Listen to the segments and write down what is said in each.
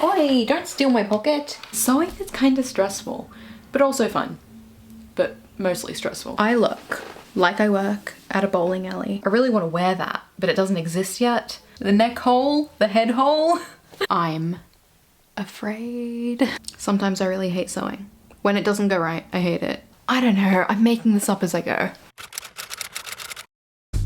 Oi, don't steal my pocket. Sewing is kind of stressful, but also fun, but mostly stressful. I look like I work at a bowling alley. I really want to wear that, but it doesn't exist yet. The neck hole, the head hole. I'm afraid. Sometimes I really hate sewing. When it doesn't go right, I hate it. I don't know, I'm making this up as I go.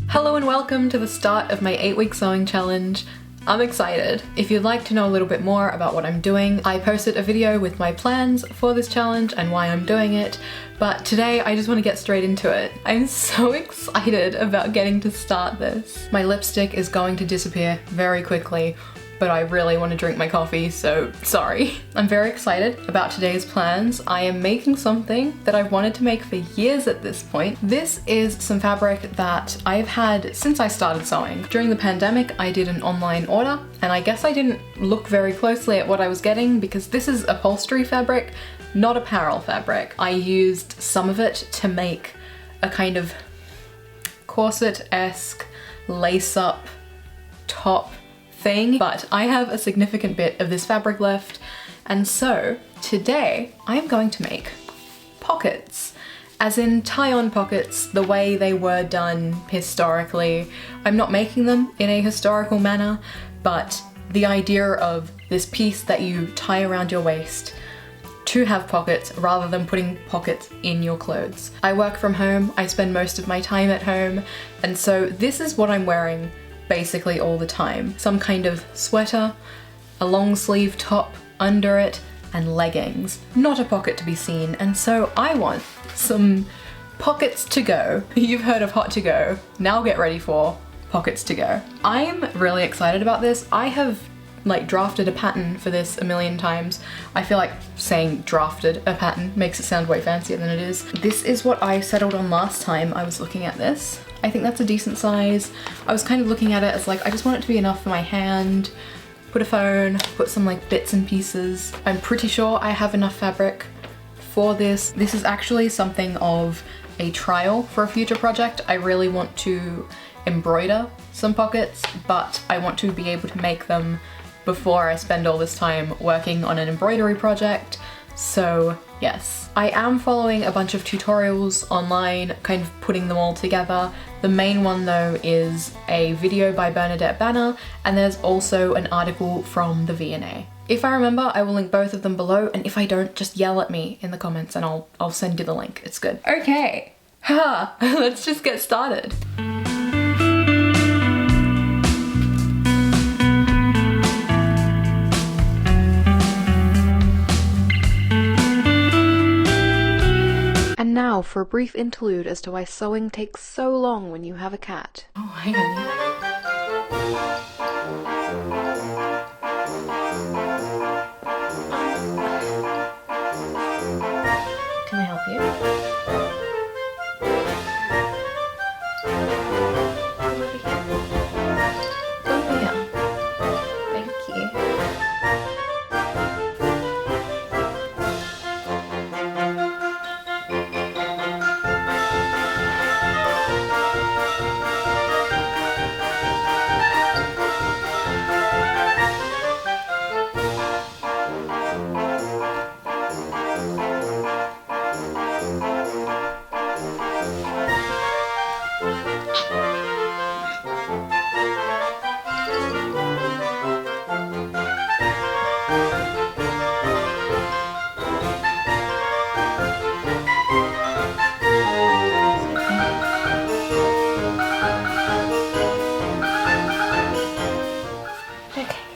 Hello and welcome to the start of my 8-week sewing challenge. I'm excited. If you'd like to know a little bit more about what I'm doing, I posted a video with my plans for this challenge and why I'm doing it, but today I just want to get straight into it. I'm so excited about getting to start this. My lipstick is going to disappear very quickly, but I really want to drink my coffee, so sorry. I'm very excited about today's plans. I am making something that I've wanted to make for years at this point. This is some fabric that I've had since I started sewing. During the pandemic, I did an online order, and I guess I didn't look very closely at what I was getting because this is upholstery fabric, not apparel fabric. I used some of it to make a kind of corset-esque lace-up top thing, but I have a significant bit of this fabric left, and so today I am going to make pockets, as in tie-on pockets the way they were done historically. I'm not making them in a historical manner, but the idea of this piece that you tie around your waist to have pockets rather than putting pockets in your clothes. I work from home, I spend most of my time at home, and so this is what I'm wearing basically all the time. Some kind of sweater, a long sleeve top under it, and leggings. Not a pocket to be seen, and so I want some pockets to go. You've heard of hot to go, now get ready for pockets to go. I'm really excited about this. I have drafted a pattern for this a million times. I feel like saying drafted a pattern makes it sound way fancier than it is. This is what I settled on last time I was looking at this. I think that's a decent size. I was kind of looking at it as I just want it to be enough for my hand, put a phone, put some bits and pieces. I'm pretty sure I have enough fabric for this. This is actually something of a trial for a future project. I really want to embroider some pockets, but I want to be able to make them before I spend all this time working on an embroidery project. So yes, I am following a bunch of tutorials online, kind of putting them all together. The main one though is a video by Bernadette Banner, and there's also an article from the V&A. If I remember, I will link both of them below, and if I don't, just yell at me in the comments and I'll send you the link. It's good. Okay, let's just get started. And now for a brief interlude as to why sewing takes so long when you have a cat. Oh, hang on. Can I help you? Come over here. Come over here. Thank you.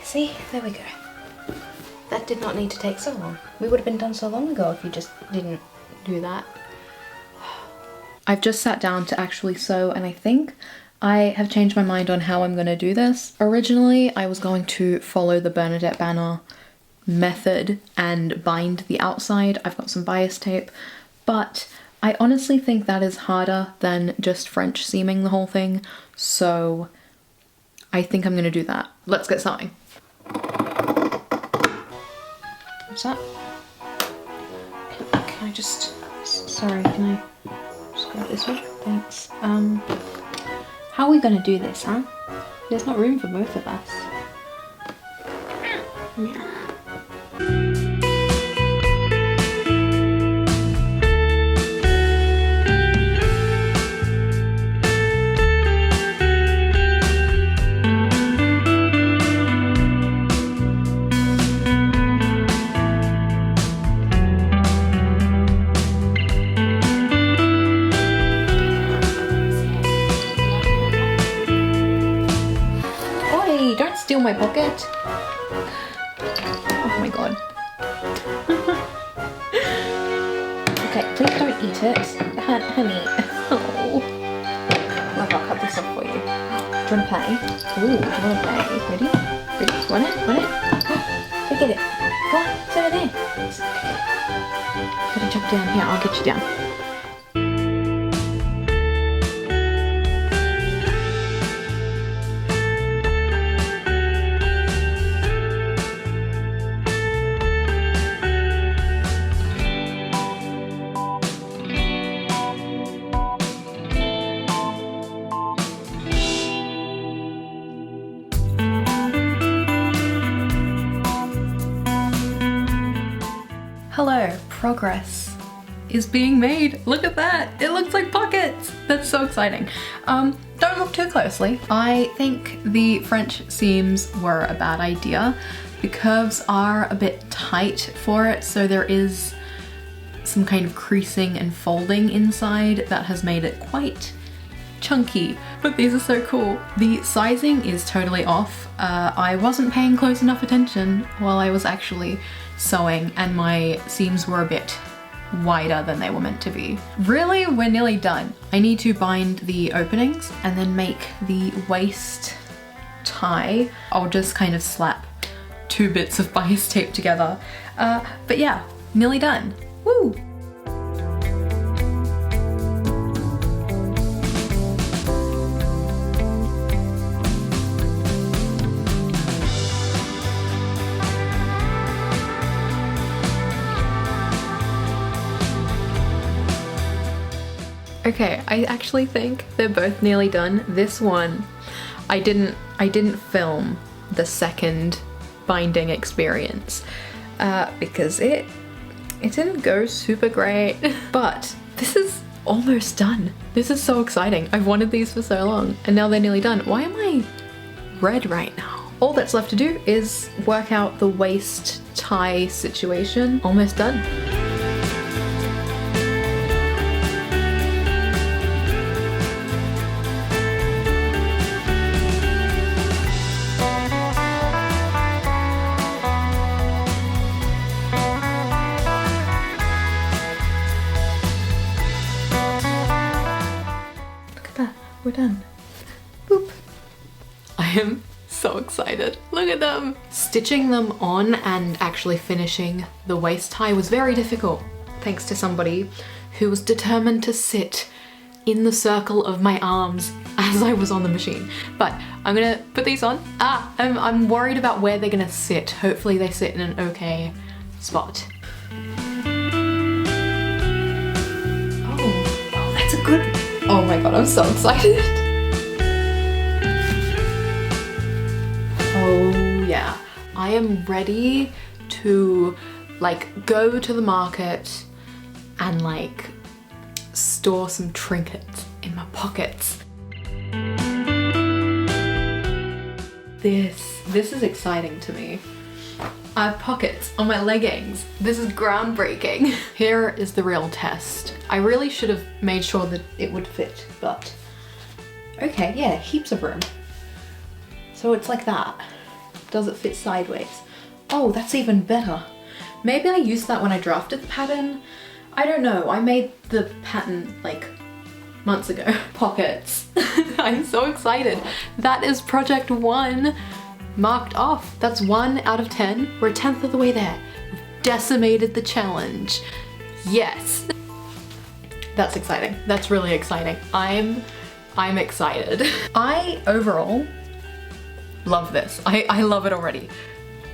See, there we go. That did not need to take so long. We would have been done so long ago if you just didn't do that. I've just sat down to actually sew, and I think I have changed my mind on how I'm going to do this. Originally, I was going to follow the Bernadette Banner method and bind the outside. I've got some bias tape, but I honestly think that is harder than just French seaming the whole thing, so I think I'm going to do that. Let's get sewing. What's that? Can I just... Sorry, can I just grab this one? Thanks. How are we gonna do this, huh? There's not room for both of us. Yeah. Hey, don't steal my pocket. Oh my god. Okay, please don't eat it. Honey. Oh. Look, I'll cut this off for you. Do you want to play? Ooh, do you want to play? Ready? Ready? Want it? Want it? Go get it. Go on, it's over there. Gotta jump down here, I'll get you down. Hello, progress is being made. Look at that, it looks like pockets. That's so exciting. Don't look too closely. I think the French seams were a bad idea. The curves are a bit tight for it, so there is some kind of creasing and folding inside that has made it quite chunky, but these are so cool. The sizing is totally off. I wasn't paying close enough attention while I was actually sewing, and my seams were a bit wider than they were meant to be. Really, we're nearly done. I need to bind the openings and then make the waist tie. I'll just kind of slap 2 bits of bias tape together. But yeah, nearly done. Woo! Okay, I actually think they're both nearly done. This one, I didn't film the second binding experience because it didn't go super great, but this is almost done. This is so exciting. I've wanted these for so long and now they're nearly done. Why am I red right now? All that's left to do is work out the waist tie situation. Almost done. We're done. Boop. I am so excited. Look at them. Stitching them on and actually finishing the waist tie was very difficult, thanks to somebody who was determined to sit in the circle of my arms as I was on the machine. But I'm gonna put these on. I'm worried about where they're gonna sit. Hopefully they sit in an okay spot. Oh, that's a good. Oh my god, I'm so excited. Oh yeah, I am ready to like go to the market and like store some trinkets in my pockets. This is exciting to me. I have pockets on my leggings. This is groundbreaking. Here is the real test. I really should have made sure that it would fit, but okay, yeah, heaps of room. So it's like that. Does it fit sideways? Oh, that's even better. Maybe I used that when I drafted the pattern. I don't know, I made the pattern like months ago. Pockets. I'm so excited. That is project 1 marked off. That's 1 out of 10. We're 1/10 of the way there. We've decimated the challenge. Yes. That's exciting. That's really exciting. I'm excited. I overall love this. I love it already.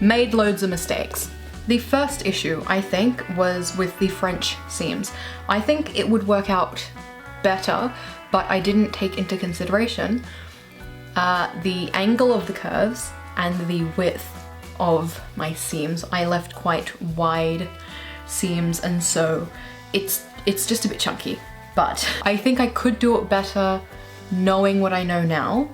Made loads of mistakes. The first issue, I think, was with the French seams. I think it would work out better, but I didn't take into consideration the angle of the curves and the width of my seams. I left quite wide seams, and so it's just a bit chunky. But I think I could do it better knowing what I know now,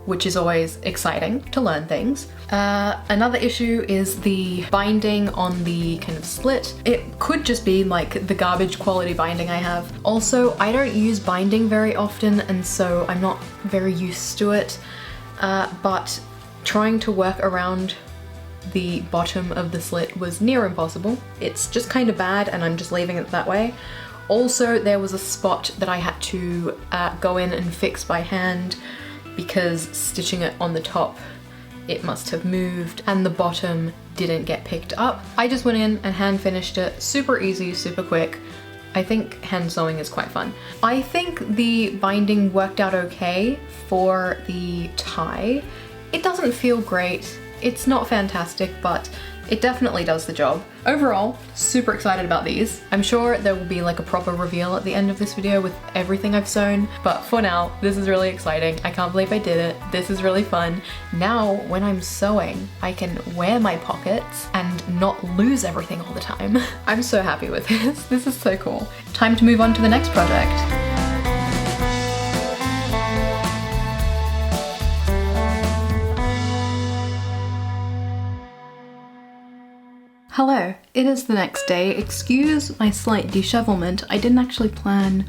which is always exciting to learn things. Another issue is the binding on the kind of slit. It could just be like the garbage quality binding I have. Also, I don't use binding very often, and so I'm not very used to it. But Trying to work around the bottom of the slit was near impossible. It's just kind of bad and I'm just leaving it that way. Also, there was a spot that I had to go in and fix by hand because stitching it on the top, it must have moved and the bottom didn't get picked up. I just went in and hand finished it. Super easy, super quick. I think hand sewing is quite fun. I think the binding worked out okay for the tie. It doesn't feel great. It's not fantastic, but it definitely does the job. Overall, super excited about these. I'm sure there will be like a proper reveal at the end of this video with everything I've sewn, but for now, this is really exciting. I can't believe I did it. This is really fun. Now, when I'm sewing, I can wear my pockets and not lose everything all the time. I'm so happy with this. This is so cool. Time to move on to the next project. Hello, it is the next day. Excuse my slight dishevelment. I didn't actually plan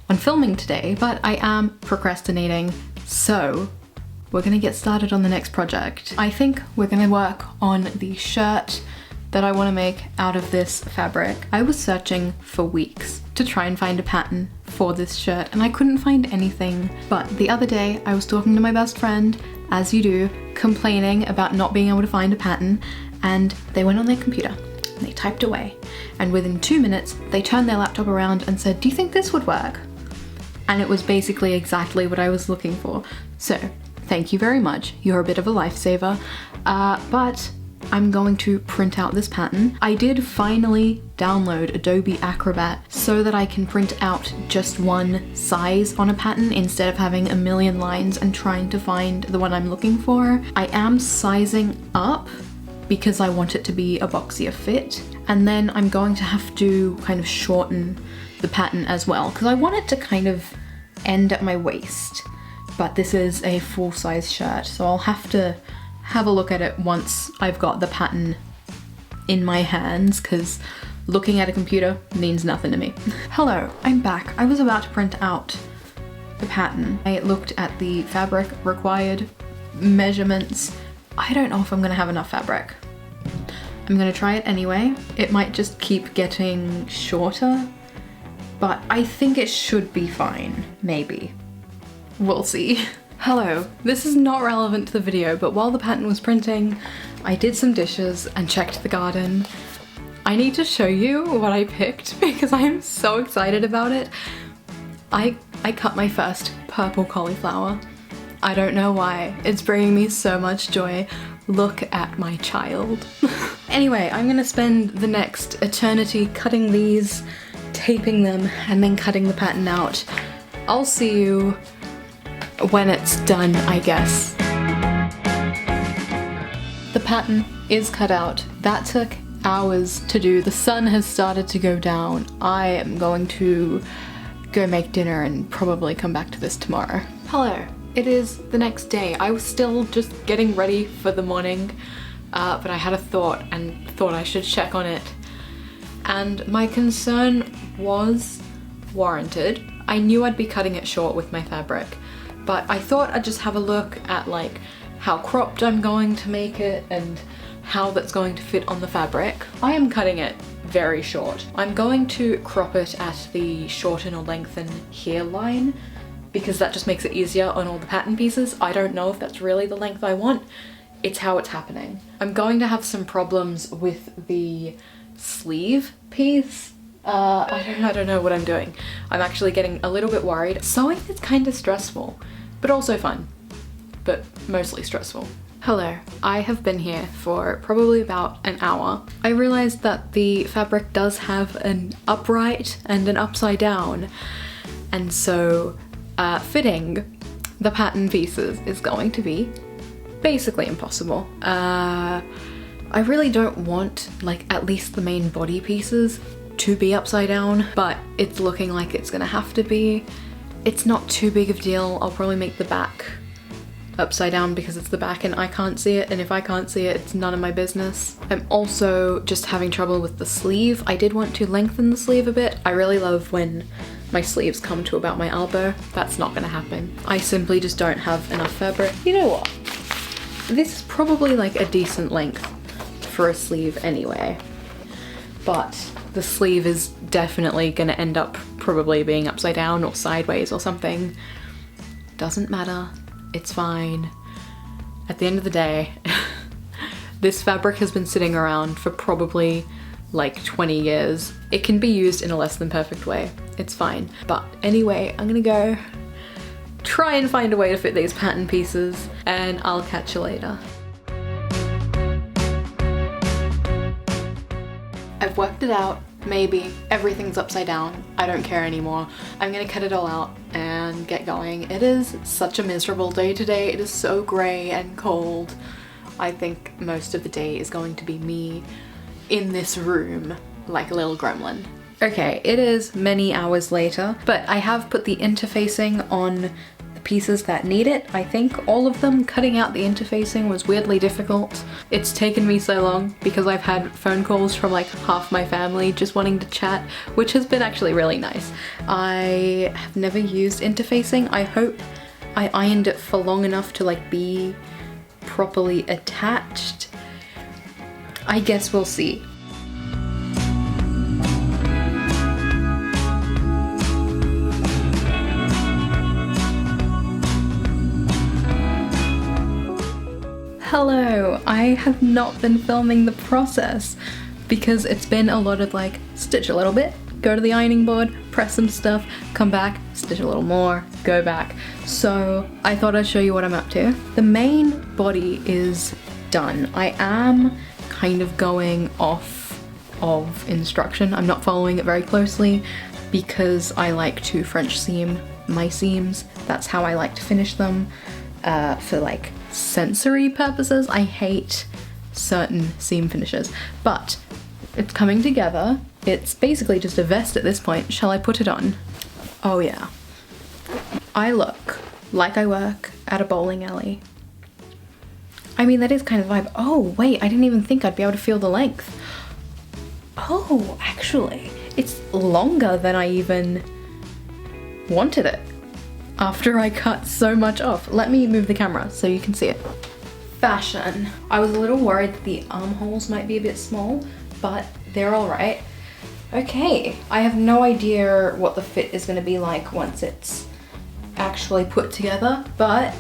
on filming today, but I am procrastinating, so we're gonna get started on the next project. I think we're gonna work on the shirt that I wanna make out of this fabric. I was searching for weeks to try and find a pattern for this shirt and I couldn't find anything, but the other day I was talking to my best friend, as you do, complaining about not being able to find a pattern, and they went on their computer and they typed away, and within 2 minutes they turned their laptop around and said, "Do you think this would work?" And it was basically exactly what I was looking for. So thank you very much, you're a bit of a lifesaver, but I'm going to print out this pattern. I did finally download Adobe Acrobat so that I can print out just one size on a pattern instead of having a million lines and trying to find the one I'm looking for. I am sizing up because I want it to be a boxier fit, and then I'm going to have to kind of shorten the pattern as well because I want it to kind of end at my waist, but this is a full-size shirt, so I'll have to have a look at it once I've got the pattern in my hands because looking at a computer means nothing to me. Hello, I'm back. I was about to print out the pattern. I looked at the fabric required measurements. I don't know if I'm gonna have enough fabric. I'm gonna try it anyway. It might just keep getting shorter, but I think it should be fine, maybe. We'll see. Hello, this is not relevant to the video, but while the pattern was printing, I did some dishes and checked the garden. I need to show you what I picked because I am so excited about it. I cut my first purple cauliflower. I don't know why, it's bringing me so much joy. Look at my child. Anyway, I'm gonna spend the next eternity cutting these, taping them, and then cutting the pattern out. I'll see you when it's done, I guess. The pattern is cut out. That took hours to do. The sun has started to go down. I am going to go make dinner and probably come back to this tomorrow. Hello. It is the next day. I was still just getting ready for the morning, but I had a thought and thought I should check on it. And my concern was warranted. I knew I'd be cutting it short with my fabric, but I thought I'd just have a look at like how cropped I'm going to make it and how that's going to fit on the fabric. I am cutting it very short. I'm going to crop it at the shorten or lengthen here line because that just makes it easier on all the pattern pieces. I don't know if that's really the length I want. It's how it's happening. I'm going to have some problems with the sleeve piece. I don't know what I'm doing. I'm actually getting a little bit worried. Sewing is kind of stressful, but also fun, but mostly stressful. Hello, I have been here for probably about an hour. I realized that the fabric does have an upright and an upside down, and so fitting the pattern pieces is going to be basically impossible. I really don't want like at least the main body pieces to be upside down, but it's looking like it's gonna have to be. It's not too big of a deal. I'll probably make the back upside down because it's the back and I can't see it, and if I can't see it, it's none of my business. I'm also just having trouble with the sleeve. I did want to lengthen the sleeve a bit. I really love when my sleeves come to about my elbow. That's not gonna happen. I simply just don't have enough fabric. You know what? This is probably like a decent length for a sleeve anyway, but the sleeve is definitely gonna end up probably being upside down or sideways or something. Doesn't matter, it's fine. At the end of the day, this fabric has been sitting around for probably like 20 years. It can be used in a less than perfect way. It's fine. But anyway, I'm gonna go try and find a way to fit these pattern pieces, and I'll catch you later. I've worked it out. Maybe everything's upside down. I don't care anymore. I'm gonna cut it all out and get going. It is such a miserable day today. It is so grey and cold. I think most of the day is going to be me in this room like a little gremlin. Okay, it is many hours later, but I have put the interfacing on the pieces that need it. I think all of them. Cutting out the interfacing was weirdly difficult. It's taken me so long because I've had phone calls from like half my family just wanting to chat, which has been actually really nice. I have never used interfacing. I hope I ironed it for long enough to like be properly attached. I guess we'll see. Hello, I have not been filming the process because it's been a lot of like stitch a little bit, go to the ironing board, press some stuff, come back, stitch a little more, go back. So I thought I'd show you what I'm up to. The main body is done. I am kind of going off of instruction. I'm not following it very closely because I like to French seam my seams. That's how I like to finish them for like sensory purposes. I hate certain seam finishes, but it's coming together. It's basically just a vest at this point. Shall I put it on? Oh yeah. I look like I work at a bowling alley. I mean, that is kind of the vibe. Oh wait, I didn't even think I'd be able to feel the length. Oh, actually, it's longer than I even wanted it after I cut so much off. Let me move the camera so you can see it. Fashion. I was a little worried that the armholes might be a bit small, but they're all right. Okay, I have no idea what the fit is gonna be like once it's actually put together, but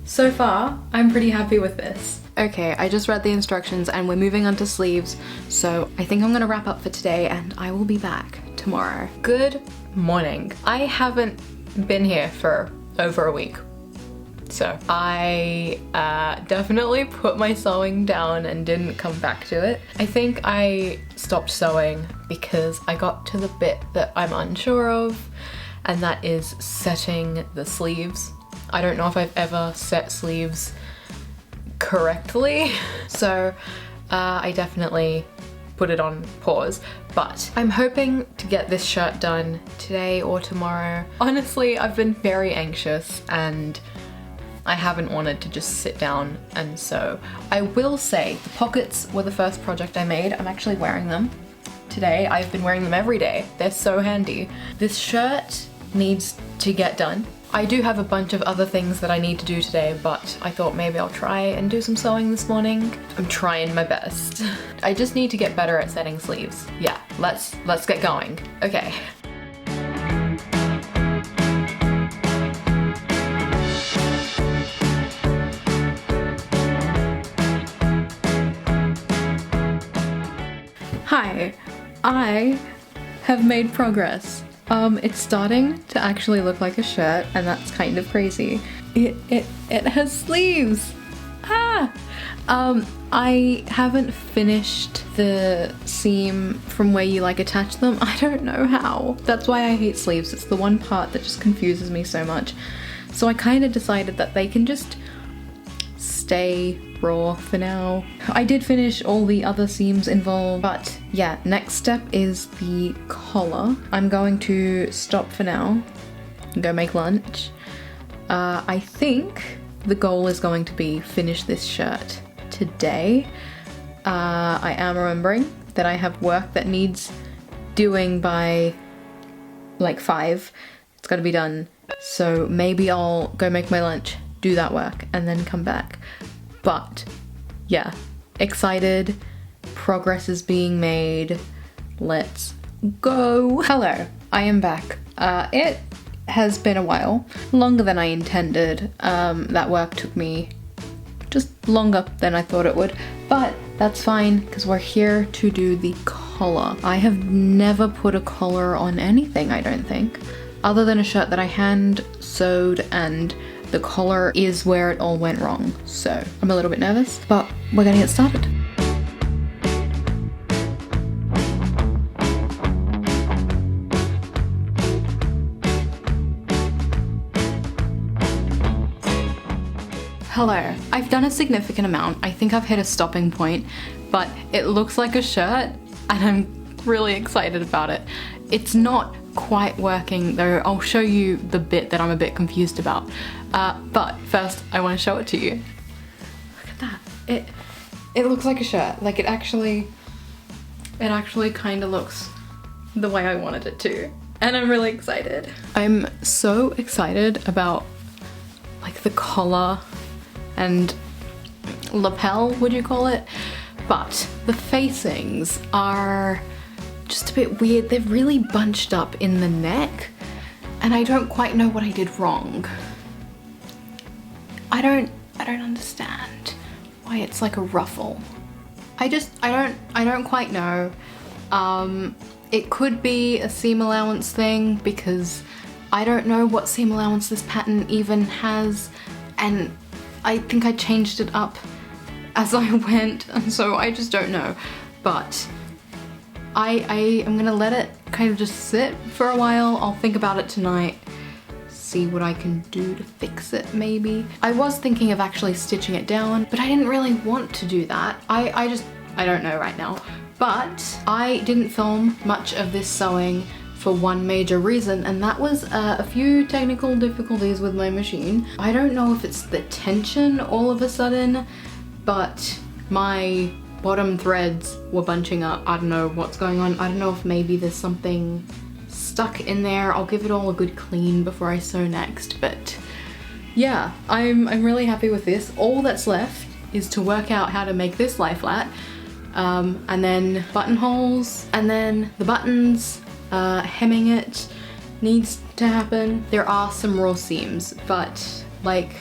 so far, I'm pretty happy with this. Okay, I just read the instructions and we're moving on to sleeves, so I think I'm gonna wrap up for today and I will be back tomorrow. Good morning. I haven't been here for over a week, so I definitely put my sewing down and didn't come back to it. I think I stopped sewing because I got to the bit that I'm unsure of, and that is setting the sleeves. I don't know if I've ever set sleeves correctly, so I definitely put it on pause, but I'm hoping to get this shirt done today or tomorrow. Honestly, I've been very anxious and I haven't wanted to just sit down and sew. I will say the pockets were the first project I made. I'm actually wearing them today. I've been wearing them every day. They're so handy. This shirt needs to get done. I do have a bunch of other things that I need to do today, but I thought maybe I'll try and do some sewing this morning. I'm trying my best. I just need to get better at setting sleeves. Yeah, let's get going. Okay. Hi, I have made progress. It's starting to actually look like a shirt, and that's kind of crazy. It has sleeves. Ah! I haven't finished the seam from where you like attach them. I don't know how. That's why I hate sleeves. It's the one part that just confuses me so much. So I kind of decided that they can just stay raw for now. I did finish all the other seams involved, but yeah, next step is the collar. I'm going to stop for now and go make lunch. I think the goal is going to be finish this shirt today. I am remembering that I have work that needs doing by like 5. It's got to be done. So maybe I'll go make my lunch, do that work, and then come back. But yeah, excited, progress is being made, let's go. Hello, I am back. It has been a while, longer than I intended. That work took me just longer than I thought it would, but that's fine because we're here to do the collar. I have never put a collar on anything, I don't think, other than a shirt that I hand sewed, and the collar is where it all went wrong. So I'm a little bit nervous, but we're gonna get started. Hello, I've done a significant amount. I think I've hit a stopping point, but it looks like a shirt and I'm really excited about it. It's not quite working though. I'll show you the bit that I'm a bit confused about. But first I want to show it to you. Look at that. It looks like a shirt. Like it actually kind of looks the way I wanted it to. And I'm really excited. I'm so excited about like the collar and lapel, would you call it? But the facings are just a bit weird. They're really bunched up in the neck and I don't quite know what I did wrong. I don't understand why it's like a ruffle. I don't quite know. It could be a seam allowance thing because I don't know what seam allowance this pattern even has, and I think I changed it up as I went, and so I just don't know. But I am gonna let it kind of just sit for a while. I'll think about it tonight, see what I can do to fix it maybe. I was thinking of actually stitching it down, but I didn't really want to do that. I don't know right now. But I didn't film much of this sewing for one major reason, and that was a few technical difficulties with my machine. I don't know if it's the tension all of a sudden, but my bottom threads were bunching up. I don't know what's going on. I don't know if maybe there's something stuck in there. I'll give it all a good clean before I sew next, but yeah, I'm really happy with this. All that's left is to work out how to make this lie flat, and then buttonholes, and then the buttons. Hemming it needs to happen. There are some raw seams, but like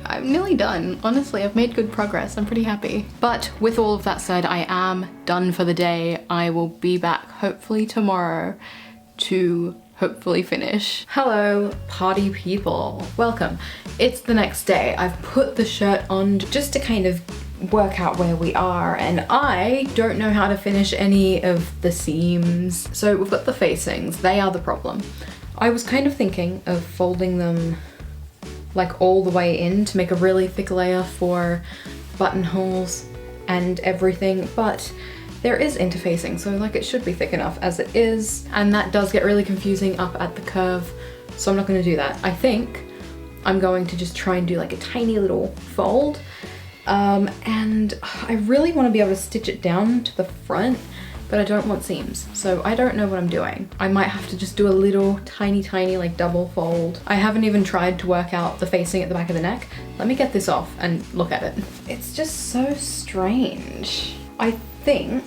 I'm nearly done. Honestly, I've made good progress. I'm pretty happy. But with all of that said, I am done for the day. I will be back hopefully tomorrow to hopefully finish. Hello, party people. Welcome. It's the next day. I've put the shirt on just to kind of work out where we are, and I don't know how to finish any of the seams. So we've got the facings, they are the problem. I was kind of thinking of folding them like all the way in to make a really thick layer for buttonholes and everything, but there is interfacing, so like it should be thick enough as it is, and that does get really confusing up at the curve, so I'm not going to do that. I think I'm going to just try and do like a tiny little fold. And I really want to be able to stitch it down to the front, but I don't want seams, so I don't know what I'm doing. I might have to just do a little tiny like double fold. I haven't even tried to work out the facing at the back of the neck. Let me get this off and look at it. It's just so strange. I think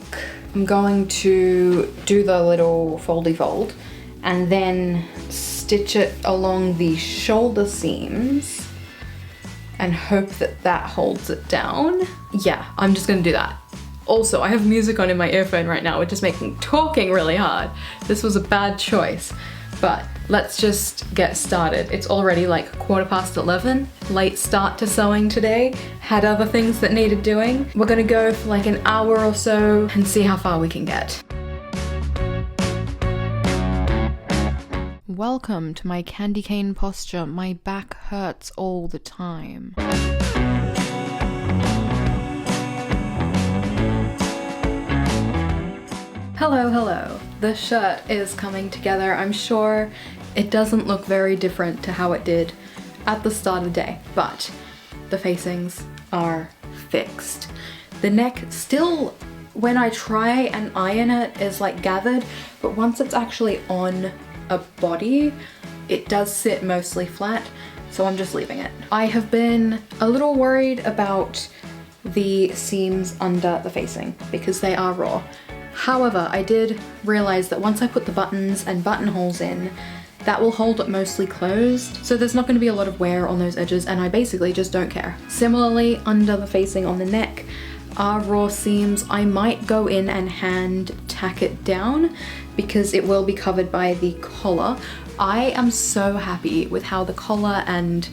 I'm going to do the little foldy fold and then stitch it along the shoulder seams and hope that that holds it down. Yeah, I'm just gonna do that. Also, I have music on in my earphone right now, which is making talking really hard. This was a bad choice, but let's just get started. It's already like 11:15. Late start to sewing today. Had other things that needed doing. We're gonna go for like an hour or so and see how far we can get. Welcome to my candy cane posture. My back hurts all the time. Hello. The shirt is coming together. I'm sure it doesn't look very different to how it did at the start of the day, but the facings are fixed. The neck still, when I try and iron it, is like gathered, but once it's actually on a body, it does sit mostly flat. so I'm just leaving it. I have been a little worried about the seams under the facing because they are raw. However, I did realize that once I put the buttons and buttonholes in, that will hold it mostly closed, so there's not going to be a lot of wear on those edges, and I basically just don't care. Similarly, under the facing on the neck are raw seams. I might go in and hand tack it down because it will be covered by the collar. I am so happy with how the collar, and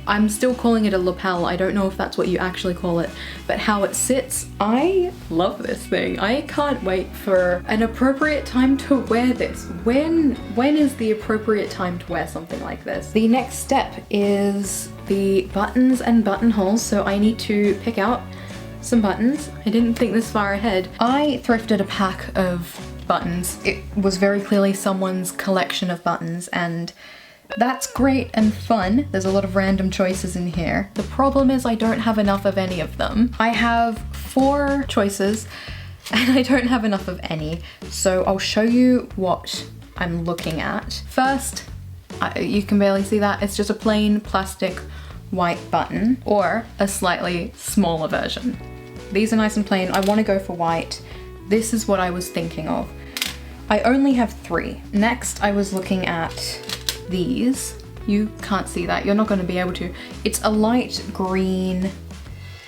I'm still calling it a lapel, I don't know if that's what you actually call it, but how it sits, I love this thing. I can't wait for an appropriate time to wear this. When is the appropriate time to wear something like this? The next step is the buttons and buttonholes, so I need to pick out some buttons. I didn't think this far ahead. I thrifted a pack of buttons. It was very clearly someone's collection of buttons, and that's great and fun. There's a lot of random choices in here. The problem is I don't have enough of any of them. I have 4 choices and I don't have enough of any. So I'll show you what I'm looking at. First, you can barely see that. It's just a plain plastic white button or a slightly smaller version. These are nice and plain. I want to go for white. This is what I was thinking of. I only have 3. Next, I was looking at these. You can't see that, you're not going to be able to. It's a light green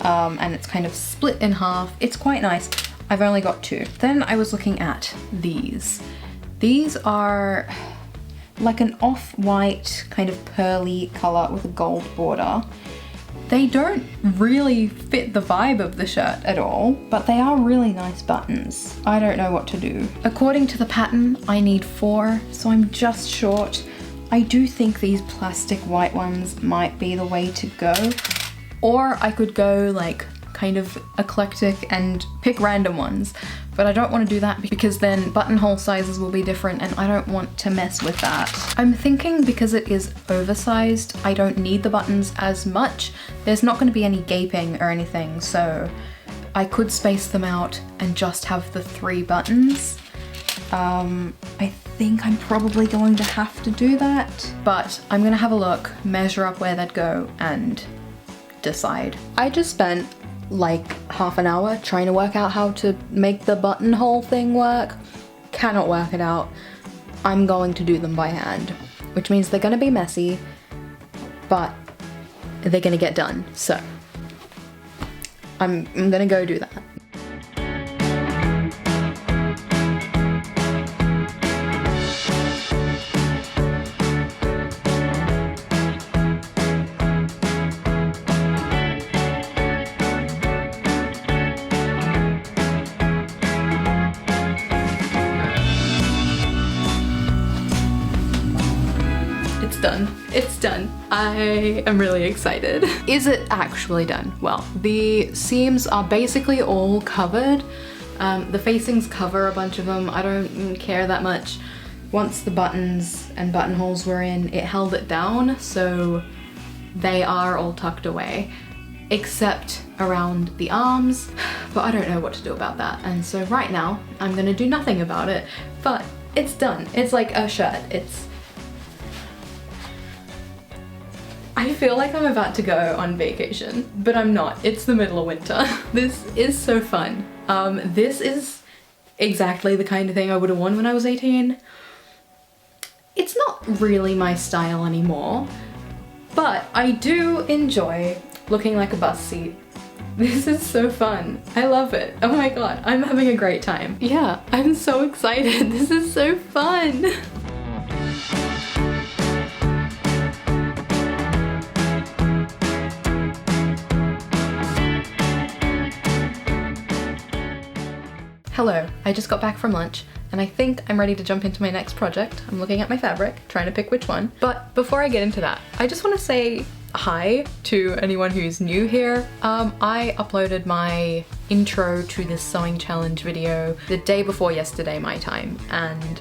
and it's kind of split in half. It's quite nice. I've only got 2. Then I was looking at these. These are like an off-white kind of pearly color with a gold border. They don't really fit the vibe of the shirt at all, but they are really nice buttons. I don't know what to do. According to the pattern, I need 4, so I'm just short. I do think these plastic white ones might be the way to go. Or I could go like kind of eclectic and pick random ones, but I don't want to do that because then buttonhole sizes will be different and I don't want to mess with that. I'm thinking because it is oversized, I don't need the buttons as much. There's not going to be any gaping or anything, so I could space them out and just have the 3 buttons. I think I'm probably going to have to do that, but I'm gonna have a look, measure up where they'd go, and decide. I just spent like half an hour trying to work out how to make the buttonhole thing work. Cannot work it out. I'm going to do them by hand, which means they're gonna be messy, but they're gonna get done, so I'm gonna go do that. It's done. I am really excited. Is it actually done? Well, the seams are basically all covered. The facings cover a bunch of them. I don't care that much. Once the buttons and buttonholes were in, it held it down, so they are all tucked away, except around the arms, but I don't know what to do about that. And so right now, I'm gonna do nothing about it, but it's done. It's like a shirt. I feel like I'm about to go on vacation, but I'm not. It's the middle of winter. This is so fun. This is exactly the kind of thing I would have worn when I was 18. It's not really my style anymore, but I do enjoy looking like a bus seat. This is so fun. I love it. Oh my god, I'm having a great time. Yeah, I'm so excited. This is so fun. Hello, I just got back from lunch and I think I'm ready to jump into my next project. I'm looking at my fabric, trying to pick which one. But before I get into that, I just want to say hi to anyone who's new here. I uploaded my intro to this sewing challenge video the day before yesterday my time, and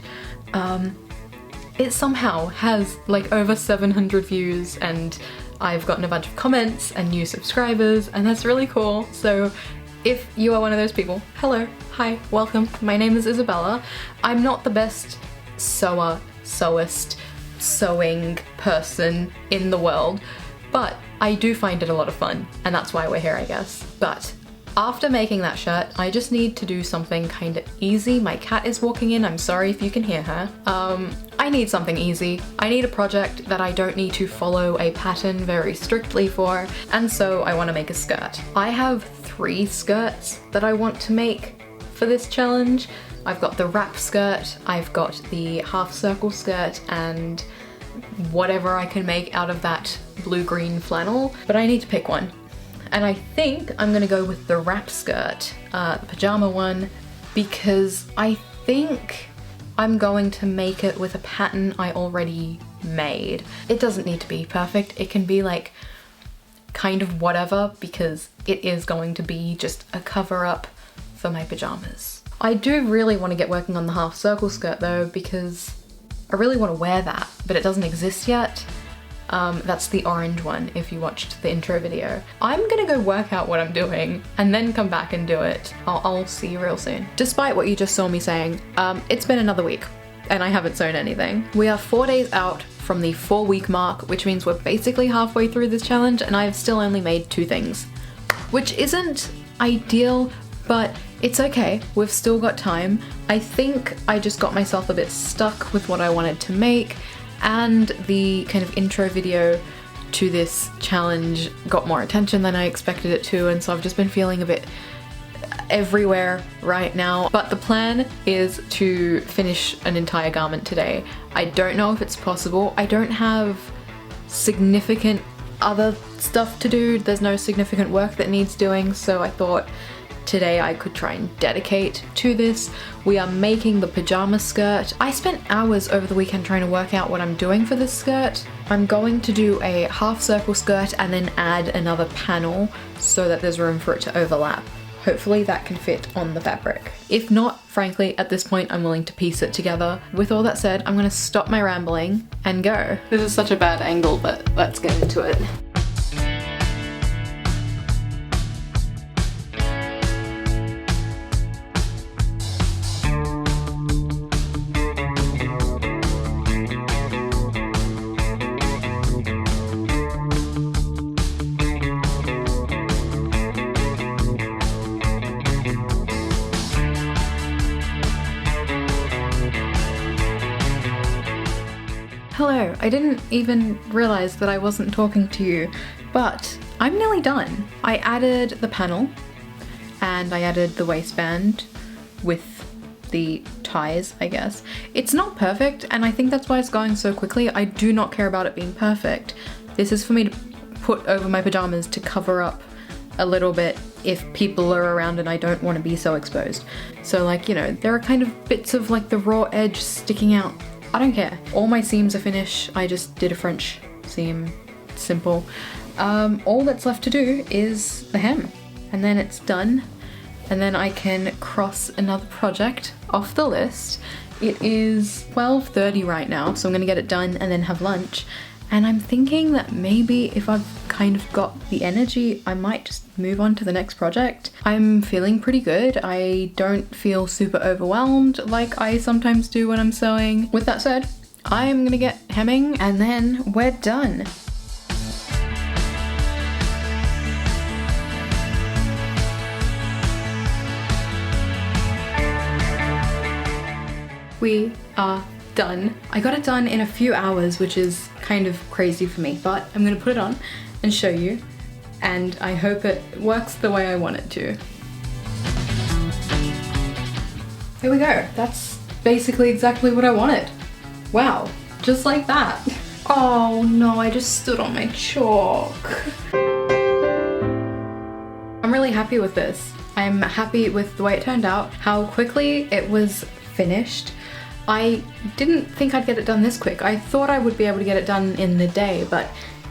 it somehow has like over 700 views and I've gotten a bunch of comments and new subscribers, and that's really cool. So if you are one of those people, hello, hi, welcome. My name is Isabella. I'm not the best sewist, sewing person in the world, but I do find it a lot of fun, and that's why we're here, I guess. But after making that shirt, I just need to do something kind of easy. My cat is walking in, I'm sorry if you can hear her. I need something easy. I need a project that I don't need to follow a pattern very strictly for, and so I want to make a skirt. I have 3 skirts that I want to make for this challenge. I've got the wrap skirt, I've got the half circle skirt, and whatever I can make out of that blue-green flannel, but I need to pick one. And I think I'm gonna go with the wrap skirt, the pajama one, because I think I'm going to make it with a pattern I already made. It doesn't need to be perfect, it can be like kind of whatever, because it is going to be just a cover-up for my pajamas. I do really want to get working on the half circle skirt though, because I really want to wear that, but it doesn't exist yet. That's the orange one if you watched the intro video. I'm gonna go work out what I'm doing and then come back and do it. I'll see you real soon. Despite what you just saw me saying, it's been another week and I haven't sewn anything. We are 4 days out from the 4-week mark, which means we're basically halfway through this challenge and I've still only made 2 things, which isn't ideal, but it's okay, we've still got time. I think I just got myself a bit stuck with what I wanted to make, and the kind of intro video to this challenge got more attention than I expected it to, and so I've just been feeling a bit everywhere right now. But the plan is to finish an entire garment today. I don't know if it's possible. I don't have significant other stuff to do. There's no significant work that needs doing, so I thought today I could try and dedicate to this. We are making the pajama skirt. I spent hours over the weekend trying to work out what I'm doing for this skirt. I'm going to do a half circle skirt and then add another panel so that there's room for it to overlap. Hopefully that can fit on the fabric. If not, frankly, at this point I'm willing to piece it together. With all that said, I'm gonna stop my rambling and go. This is such a bad angle, but let's get into it. Hello, I didn't even realize that I wasn't talking to you, but I'm nearly done. I added the panel and I added the waistband with the ties, I guess. It's not perfect, and I think that's why it's going so quickly. I do not care about it being perfect. This is for me to put over my pajamas to cover up a little bit if people are around and I don't want to be so exposed. So like, you know, there are kind of bits of like the raw edge sticking out. I don't care. All my seams are finished. I just did a French seam, simple. All that's left to do is the hem, and then it's done. And then I can cross another project off the list. It is 12:30 right now, so I'm gonna get it done and then have lunch. And I'm thinking that maybe if I've kind of got the energy, I might just move on to the next project. I'm feeling pretty good. I don't feel super overwhelmed like I sometimes do when I'm sewing. With that said, I'm gonna get hemming and then we're done. We are done. I got it done in a few hours, which is kind of crazy for me, but I'm gonna put it on and show you, and I hope it works the way I want it to. Here we go. That's basically exactly what I wanted. Wow, just like that. Oh no, I just stood on my chalk. I'm really happy with this. I'm happy with the way it turned out, how quickly it was finished. I didn't think I'd get it done this quick. I thought I would be able to get it done in the day, but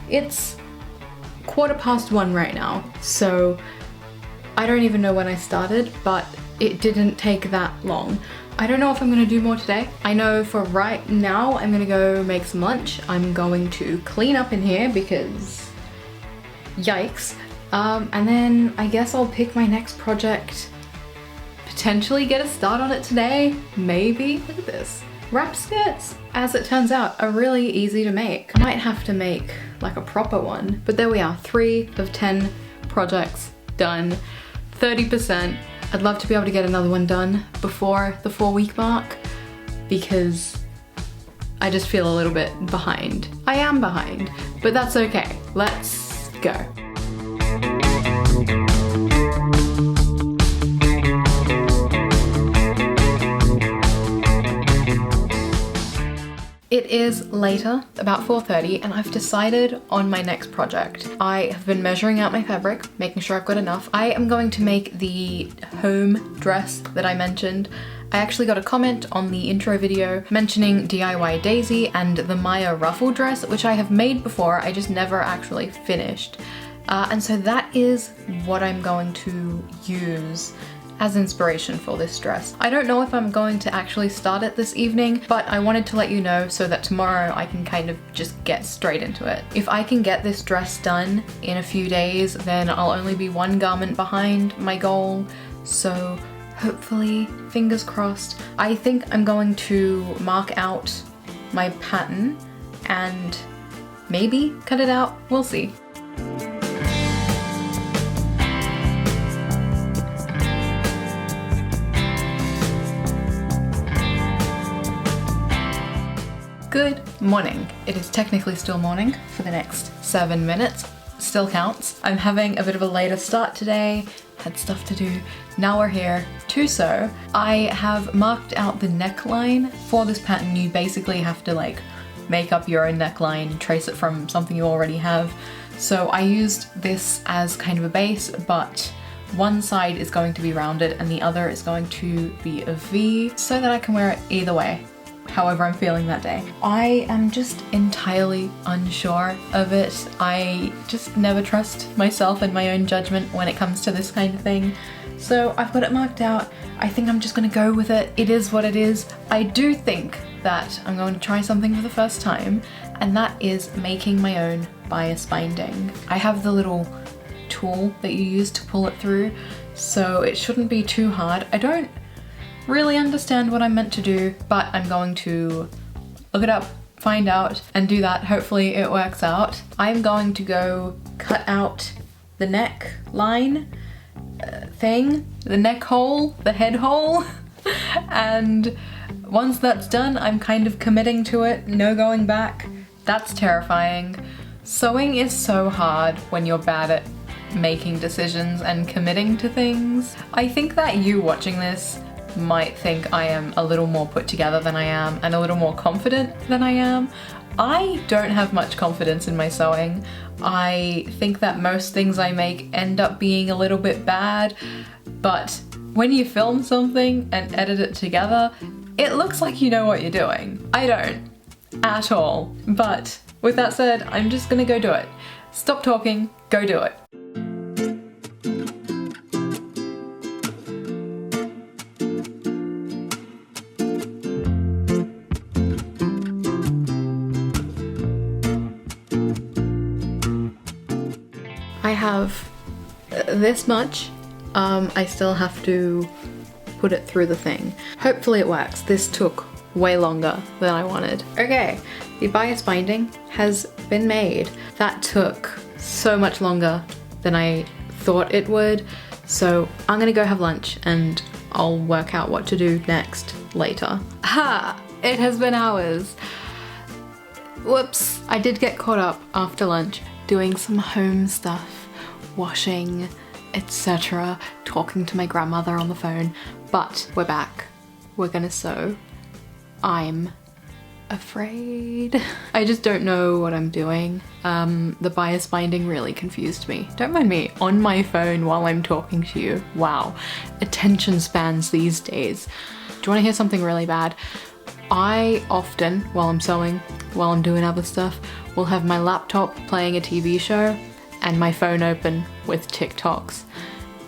it's 1:15 right now, so I don't even know when I started, but it didn't take that long. I don't know if I'm gonna do more today. I know for right now I'm gonna go make some lunch. I'm going to clean up in here because yikes. And then I guess I'll pick my next project, potentially get a start on it today, maybe. Look at this. Wrap skirts, as it turns out, are really easy to make. I might have to make like a proper one, but there we are, 3 of 10 projects done, 30%. I'd love to be able to get another one done before the 4-week mark because I just feel a little bit behind. I am behind, but that's okay. Let's go. It is later, about 4:30, and I've decided on my next project. I have been measuring out my fabric, making sure I've got enough. I am going to make the home dress that I mentioned. I actually got a comment on the intro video mentioning DIY Daisy and the Maya ruffle dress, which I have made before, I just never actually finished. And so that is what I'm going to use as inspiration for this dress. I don't know if I'm going to actually start it this evening, but I wanted to let you know so that tomorrow I can kind of just get straight into it. If I can get this dress done in a few days, then I'll only be 1 garment behind my goal. So hopefully, fingers crossed. I think I'm going to mark out my pattern and maybe cut it out. We'll see. Good morning. It is technically still morning for the next 7 minutes. Still counts. I'm having a bit of a later start today. Had stuff to do. Now we're here to sew. I have marked out the neckline. For this pattern, you basically have to like make up your own neckline, trace it from something you already have. So I used this as kind of a base, but one side is going to be rounded and the other is going to be a V so that I can wear it either way, however I'm feeling that day. I am just entirely unsure of it. I just never trust myself and my own judgment when it comes to this kind of thing. So I've got it marked out. I think I'm just gonna go with it. It is what it is. I do think that I'm going to try something for the first time, and that is making my own bias binding. I have the little tool that you use to pull it through, so it shouldn't be too hard. I don't really understand what I'm meant to do, but I'm going to look it up, find out, and do that. Hopefully it works out. I'm going to go cut out the neck line thing, the neck hole, the head hole, and once that's done, I'm kind of committing to it, no going back. That's terrifying. Sewing is so hard when you're bad at making decisions and committing to things. I think that you watching this might think I am a little more put together than I am and a little more confident than I am. I don't have much confidence in my sewing. I think that most things I make end up being a little bit bad, but when you film something and edit it together, it looks like you know what you're doing. I don't at all. But with that said, I'm just gonna go do it. Stop talking, go do it. I have this much. I still have to put it through the thing. Hopefully it works. This took way longer than I wanted. Okay, the bias binding has been made. That took so much longer than I thought it would. So I'm gonna go have lunch and I'll work out what to do next later. Ha! It has been hours. Whoops. I did get caught up after lunch doing some home stuff, washing, etc., talking to my grandmother on the phone, but we're back. We're gonna sew. I'm afraid. I just don't know what I'm doing. The bias binding really confused me. Don't mind me on my phone while I'm talking to you. Wow, attention spans these days. Do you wanna hear something really bad? I often, while I'm sewing, while I'm doing other stuff, will have my laptop playing a TV show and my phone open with TikToks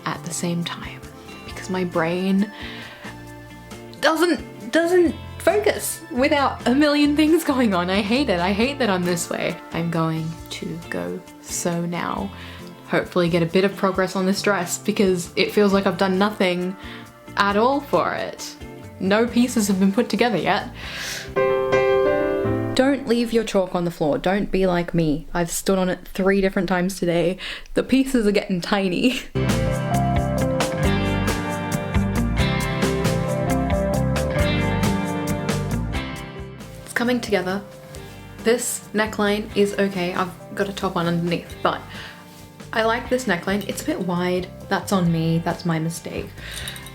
at the same time because my brain doesn't focus without a million things going on. I hate it. I hate that I'm this way. I'm going to go sew now. Hopefully get a bit of progress on this dress because it feels like I've done nothing at all for it. no pieces have been put together yet. Don't leave your chalk on the floor. Don't be like me. I've stood on it 3 different times today. The pieces are getting tiny. It's coming together. This neckline is okay. I've got a top on underneath, but I like this neckline. It's a bit wide. That's on me. That's my mistake.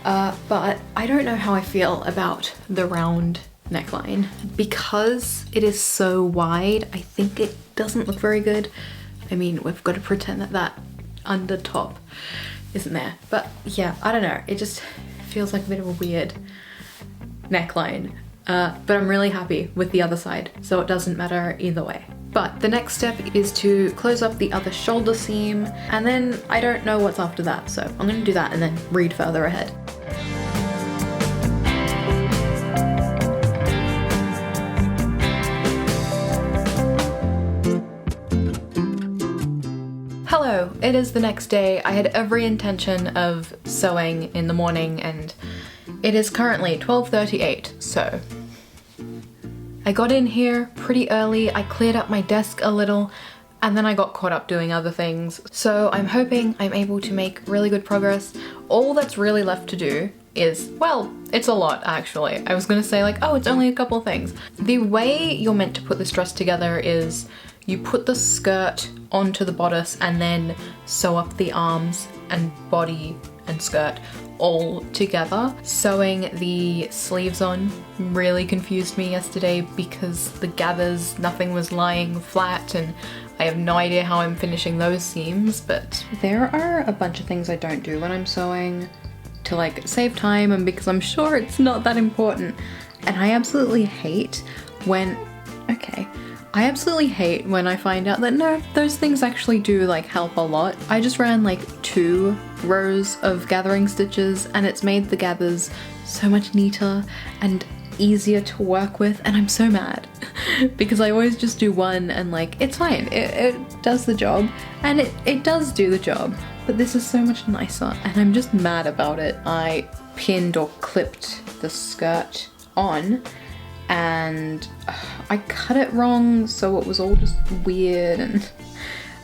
But I don't know how I feel about the round neckline. Because it is so wide, I think it doesn't look very good. I mean, we've got to pretend that that under top isn't there. But yeah, I don't know. It just feels like a bit of a weird neckline. But I'm really happy with the other side, so it doesn't matter either way. But the next step is to close up the other shoulder seam, and then I don't know what's after that, so I'm gonna do that and then read further ahead. Hello, it is the next day. I had every intention of sewing in the morning and it is currently 12:38, so I got in here pretty early, I cleared up my desk a little, and then I got caught up doing other things. So I'm hoping I'm able to make really good progress. All that's really left to do is, well, it's a lot actually. I was gonna say like, oh, it's only a couple things. The way you're meant to put this dress together is you put the skirt onto the bodice and then sew up the arms and body and skirt all together. Sewing the sleeves on really confused me yesterday because the gathers, nothing was lying flat, and I have no idea how I'm finishing those seams. But there are a bunch of things I don't do when I'm sewing to like save time and because I'm sure it's not that important. And I absolutely hate when, I absolutely hate when I find out that no, those things actually do like help a lot. I just ran like 2 rows of gathering stitches and it's made the gathers so much neater and easier to work with, and I'm so mad because I always just do one and like it's fine, it does the job, and it does do the job, but this is so much nicer and I'm just mad about it. I pinned or clipped the skirt on and I cut it wrong, so it was all just weird, and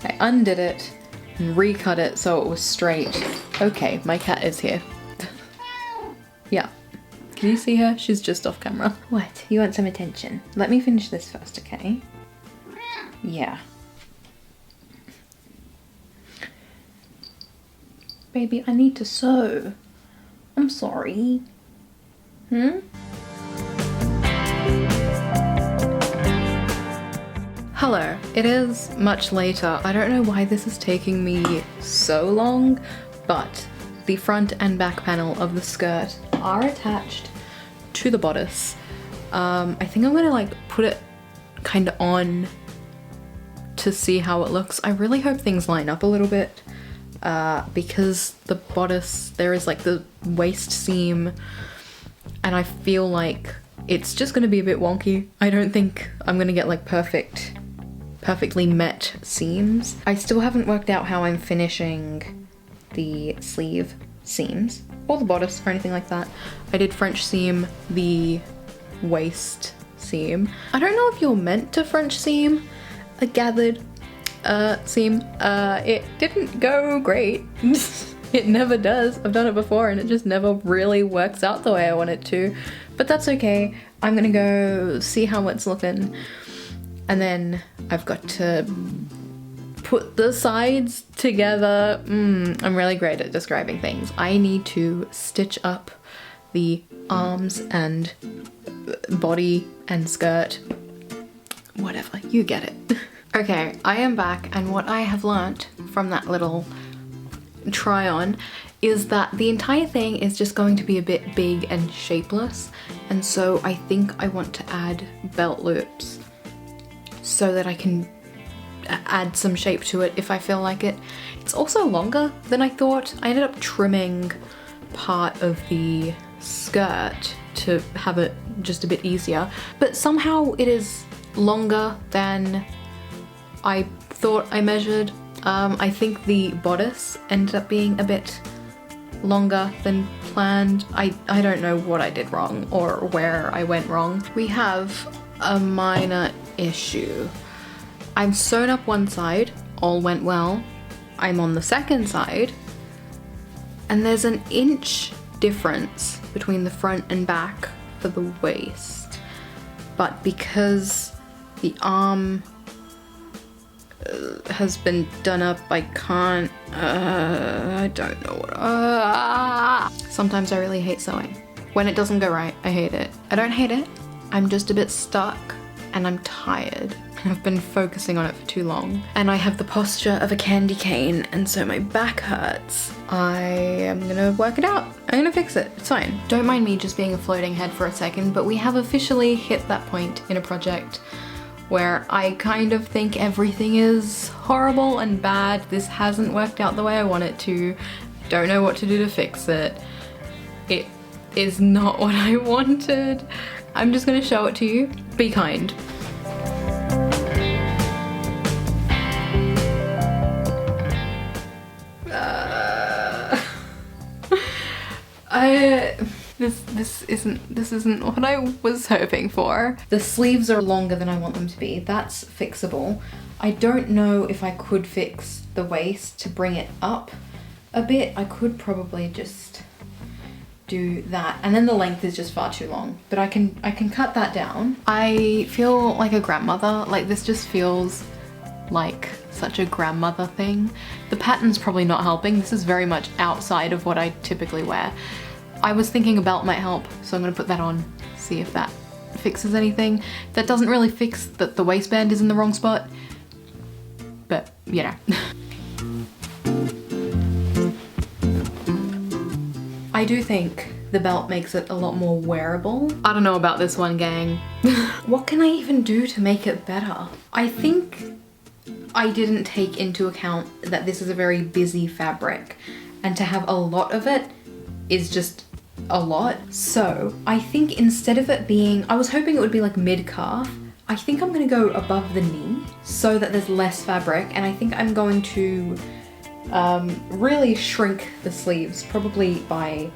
I undid it and recut it so it was straight. Okay, my cat is here. Yeah. Can you see her? She's just off camera. What? You want some attention? Let me finish this first, okay? Yeah. Baby, I need to sew. I'm sorry. Hello, it is much later. I don't know why this is taking me so long, but the front and back panel of the skirt are attached to the bodice. I think I'm gonna like put it kind of on to see how it looks. I really hope things line up a little bit because the bodice, there is like the waist seam and I feel like it's just gonna be a bit wonky. I don't think I'm gonna get like perfectly met seams. I still haven't worked out how I'm finishing the sleeve seams or the bodice or anything like that. I did French seam the waist seam. I don't know if you're meant to French seam a gathered seam. It didn't go great. It never does. I've done it before and it just never really works out the way I want it to, but that's okay. I'm gonna go see how it's looking, and then I've got to put the sides together. I'm really great at describing things. I need to stitch up the arms and body and skirt. Whatever, you get it. Okay, I am back, and what I have learnt from that little try on is that the entire thing is just going to be a bit big and shapeless, and so I think I want to add belt loops so that I can add some shape to it if I feel like it. It's also longer than I thought. I ended up trimming part of the skirt to have it just a bit easier, but somehow it is longer than I thought I measured. I think the bodice ended up being a bit longer than planned. I don't know what I did wrong or where I went wrong. We have a minor issue. I'm sewn up one side, all went well. I'm on the second side, and there's an inch difference between the front and back for the waist. But because the arm has been done up, I can't, I don't know what, Sometimes I really hate sewing. When it doesn't go right, I hate it. I don't hate it, I'm just a bit stuck and I'm tired. I've been focusing on it for too long. And I have the posture of a candy cane, and so my back hurts. I am gonna work it out. I'm gonna fix it, it's fine. Don't mind me just being a floating head for a second, but we have officially hit that point in a project where I kind of think everything is horrible and bad. This hasn't worked out the way I want it to. Don't know what to do to fix it. It is not what I wanted. I'm just gonna show it to you. Be kind. This isn't what I was hoping for. The sleeves are longer than I want them to be. That's fixable. I don't know if I could fix the waist to bring it up a bit. I could probably just do that, and then the length is just far too long, but I can cut that down. I feel like a grandmother. Like, this just feels like such a grandmother thing. The pattern's probably not helping. This is very much outside of what I typically wear. I was thinking a belt might help, so I'm gonna put that on, see if that fixes anything. That doesn't really fix that the waistband is in the wrong spot, but you know. I do think the belt makes it a lot more wearable. I don't know about this one, gang. What can I even do to make it better? I think I didn't take into account that this is a very busy fabric, and to have a lot of it is just a lot. So I think instead of it being, I was hoping it would be like mid-calf, I think I'm gonna go above the knee so that there's less fabric, and I think I'm going to really shrink the sleeves, probably by,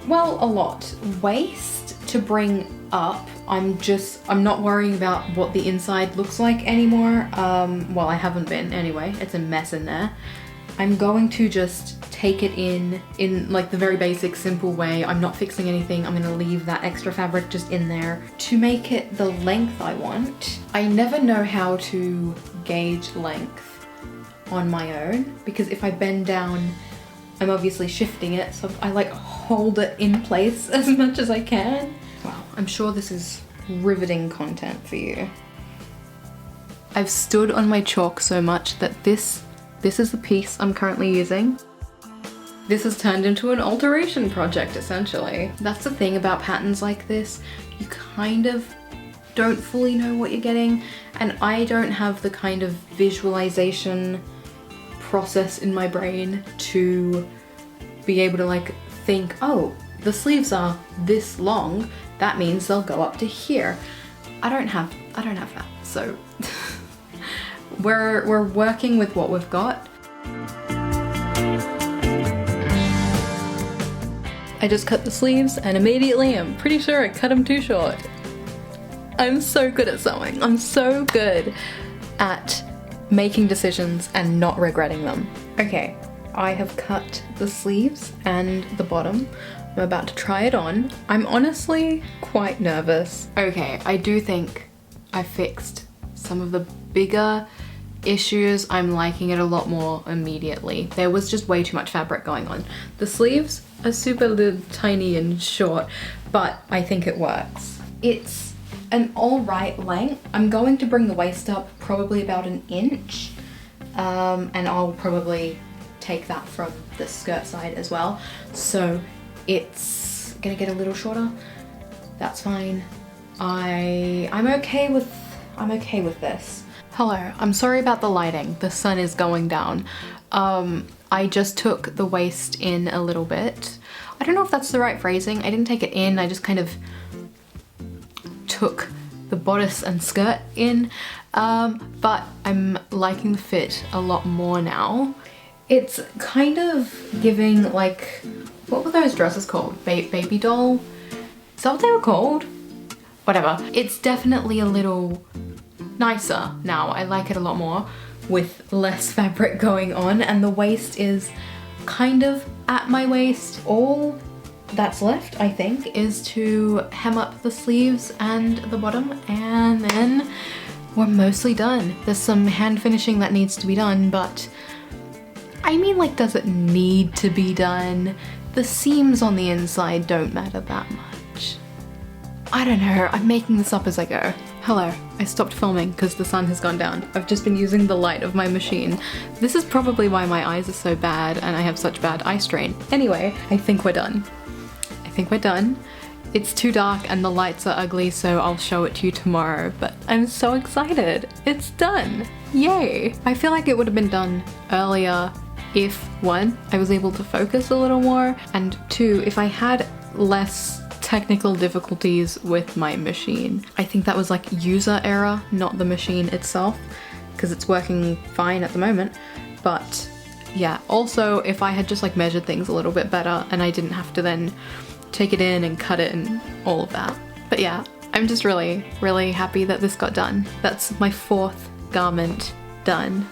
well, a lot. Waist to bring up, I'm not worrying about what the inside looks like anymore. Well, I haven't been anyway, it's a mess in there. I'm going to just take it in like the very basic, simple way. I'm not fixing anything. I'm gonna leave that extra fabric just in there to make it the length I want. I never know how to gauge length on my own, because if I bend down, I'm obviously shifting it, so I like hold it in place as much as I can. Wow, I'm sure this is riveting content for you. I've stood on my chalk so much that this is the piece I'm currently using. This has turned into an alteration project, essentially. That's the thing about patterns like this. You kind of don't fully know what you're getting, and I don't have the kind of visualization process in my brain to be able to like think, oh, the sleeves are this long, that means they'll go up to here. I don't have that, so we're working with what we've got. I just cut the sleeves, and immediately I'm pretty sure I cut them too short. I'm so good at sewing. I'm so good at making decisions and not regretting them. Okay, I have cut the sleeves and the bottom. I'm about to try it on. I'm honestly quite nervous. Okay, I do think I fixed some of the bigger issues. I'm liking it a lot more immediately. There was just way too much fabric going on. The sleeves are super little, tiny and short, but I think it works. It's an alright length. I'm going to bring the waist up probably about an inch, and I'll probably take that from the skirt side as well. So it's gonna get a little shorter. That's fine. I'm okay with this. Hello, I'm sorry about the lighting. The sun is going down. I just took the waist in a little bit. I don't know if that's the right phrasing. I didn't take it in, I just kind of took the bodice and skirt in, but I'm liking the fit a lot more now. It's kind of giving like, what were those dresses called? Baby doll? Is that what they were called? Whatever. It's definitely a little nicer now. I like it a lot more with less fabric going on, and the waist is kind of at my waist. All that's left, I think, is to hem up the sleeves and the bottom, and then we're mostly done. There's some hand finishing that needs to be done, but I mean, like, does it need to be done? The seams on the inside don't matter that much. I don't know, I'm making this up as I go. Hello, I stopped filming because the sun has gone down. I've just been using the light of my machine. This is probably why my eyes are so bad and I have such bad eye strain. Anyway, I think we're done. I think we're done. It's too dark and the lights are ugly, so I'll show it to you tomorrow, but I'm so excited. It's done. Yay. I feel like it would have been done earlier if, one, I was able to focus a little more, and two, if I had less technical difficulties with my machine. I think that was like user error, not the machine itself, because it's working fine at the moment. But yeah, also if I had just like measured things a little bit better and I didn't have to then take it in and cut it and all of that. But yeah, I'm just really, really happy that this got done. That's my 4th garment done.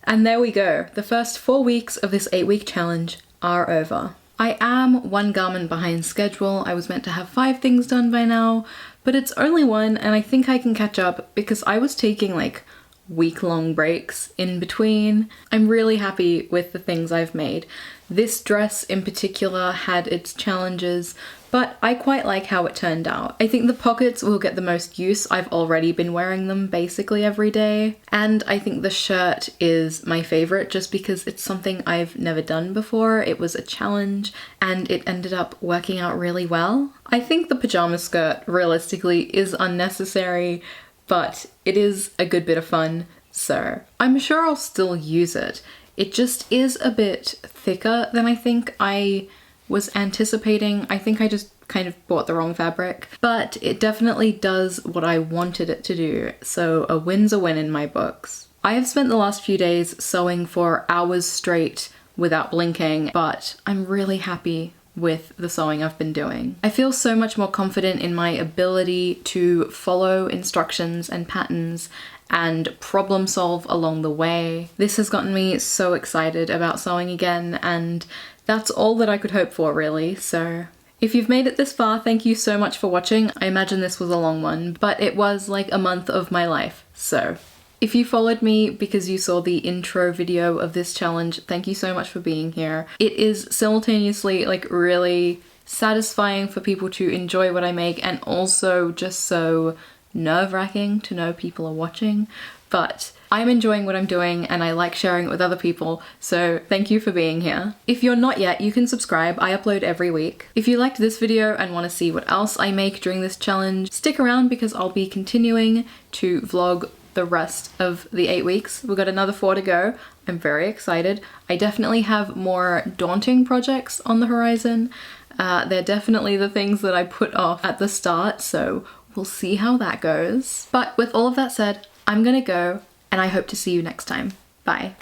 And there we go. The first 4 weeks of this 8-week challenge are over. I am 1 garment behind schedule. I was meant to have 5 things done by now, but it's only 1, and I think I can catch up because I was taking like week-long breaks in between. I'm really happy with the things I've made. This dress in particular had its challenges, but I quite like how it turned out. I think the pockets will get the most use. I've already been wearing them basically every day. And I think the shirt is my favorite just because it's something I've never done before. It was a challenge and it ended up working out really well. I think the pajama skirt realistically is unnecessary, but it is a good bit of fun, so I'm sure I'll still use it. It just is a bit thicker than I think I was anticipating. I think I just kind of bought the wrong fabric, but it definitely does what I wanted it to do, so a win's a win in my books. I have spent the last few days sewing for hours straight without blinking, but I'm really happy with the sewing I've been doing. I feel so much more confident in my ability to follow instructions and patterns and problem solve along the way. This has gotten me so excited about sewing again, and that's all that I could hope for really, so if you've made it this far, thank you so much for watching. I imagine this was a long one, but it was like a month of my life, so if you followed me because you saw the intro video of this challenge, thank you so much for being here. It is simultaneously like really satisfying for people to enjoy what I make and also just so nerve-wracking to know people are watching, but I'm enjoying what I'm doing and I like sharing it with other people, so thank you for being here. If you're not yet, you can subscribe. I upload every week. If you liked this video and want to see what else I make during this challenge, stick around because I'll be continuing to vlog the rest of the 8 weeks. We've got another 4 to go. I'm very excited. I definitely have more daunting projects on the horizon. They're definitely the things that I put off at the start, so We'll see how that goes. But with all of that said, I'm gonna go and I hope to see you next time. Bye.